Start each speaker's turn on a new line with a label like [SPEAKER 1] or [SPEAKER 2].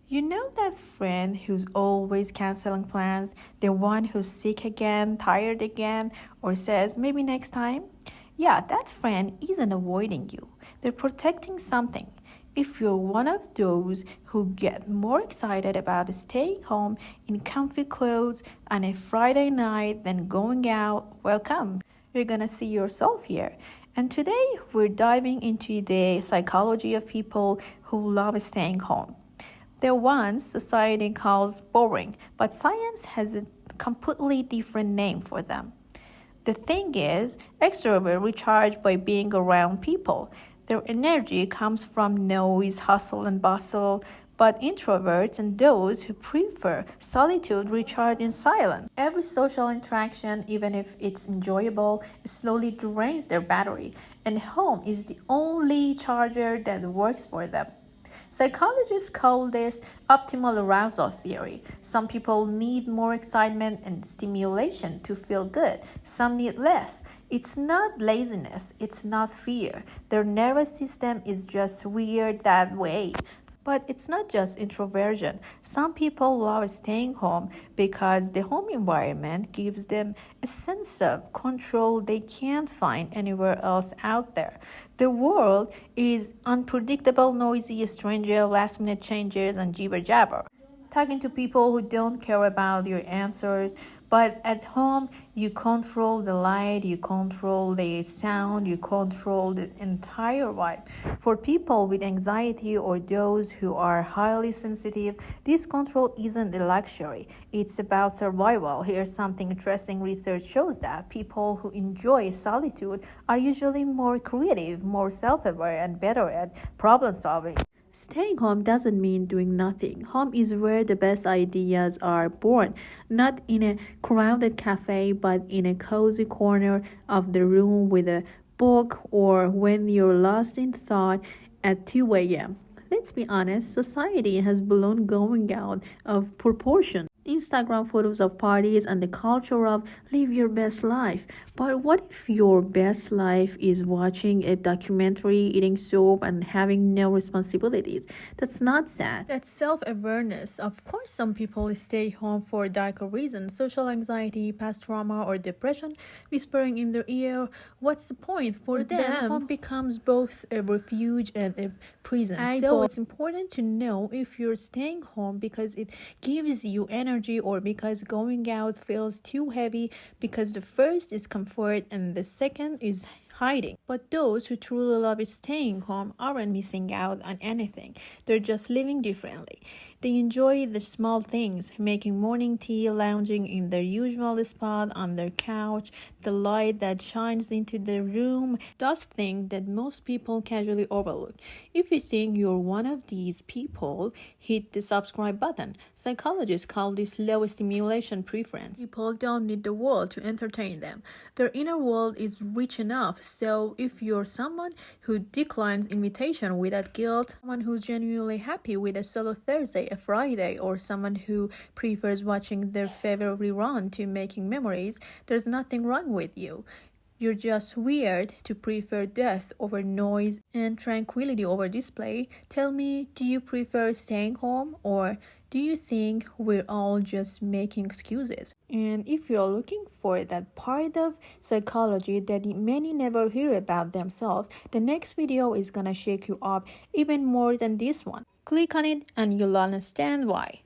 [SPEAKER 1] You know that friend who's always canceling plans, the one who's sick again, tired again, or says maybe next time? Yeah, that friend isn't avoiding you. They're protecting something. If you're one of those who get more excited about staying home in comfy clothes on a Friday night than going out, welcome. You're gonna see yourself here. And today we're diving into the psychology of people who love staying home. The ones society calls boring, but science has a completely different name for them. The thing is, extroverts recharge by being around people. Their energy comes from noise, hustle, and bustle, but introverts and those who prefer solitude recharge in silence. Every social interaction, even if it's enjoyable, slowly drains their battery, and home is the only charger that works for them. Psychologists call this optimal arousal theory. Some people need more excitement and stimulation to feel good, some need less. It's not laziness, it's not fear. Their nervous system is just weird that way. But it's not just introversion. Some people love staying home because the home environment gives them a sense of control they can't find anywhere else out there. The world is unpredictable, noisy, stranger, last minute changes, and jibber jabber. Talking to people who don't care about your answers. But at home, you control the light, you control the sound, you control the entire vibe. For people with anxiety or those who are highly sensitive, this control isn't a luxury. It's about survival. Here's something interesting. Research shows that people who enjoy solitude are usually more creative, more self-aware, and better at problem solving. Staying home doesn't mean doing nothing. Home is where the best ideas are born, not in a crowded cafe, but in a cozy corner of the room with a book or when you're lost in thought at 2 a.m. Let's be honest, society has blown going out of proportion. Instagram photos of parties and the culture of live your best life. But what if your best life is watching a documentary, eating soup, and having no responsibilities? That's not sad. That's self awareness. Of course, some people stay home for darker reasons social anxiety, past trauma, or depression, whispering in their ear. What's the point? For them, home becomes both a refuge and a prison. So it's important to know if you're staying home because it gives you energy or because going out feels too heavy, because the first is comfort and the second is hiding. But those who truly love staying home aren't missing out on anything. They're just living differently. They enjoy the small things, making morning tea, lounging in their usual spot on their couch, the light that shines into the room, those things that most people casually overlook. If you think you're one of these people, hit the subscribe button. Psychologists call this low stimulation preference. People don't need the world to entertain them. Their inner world is rich enough. So if you're someone who declines invitation without guilt, someone who's genuinely happy with a solo Thursday, a Friday, or someone who prefers watching their favorite rerun to making memories, there's nothing wrong with you. You're just weird to prefer depth over noise and tranquility over display. Tell me, do you prefer staying home or do you think we're all just making excuses? And if you're looking for that part of psychology that many never hear about themselves, the next video is gonna shake you up even more than this one. Click on it and you'll understand why.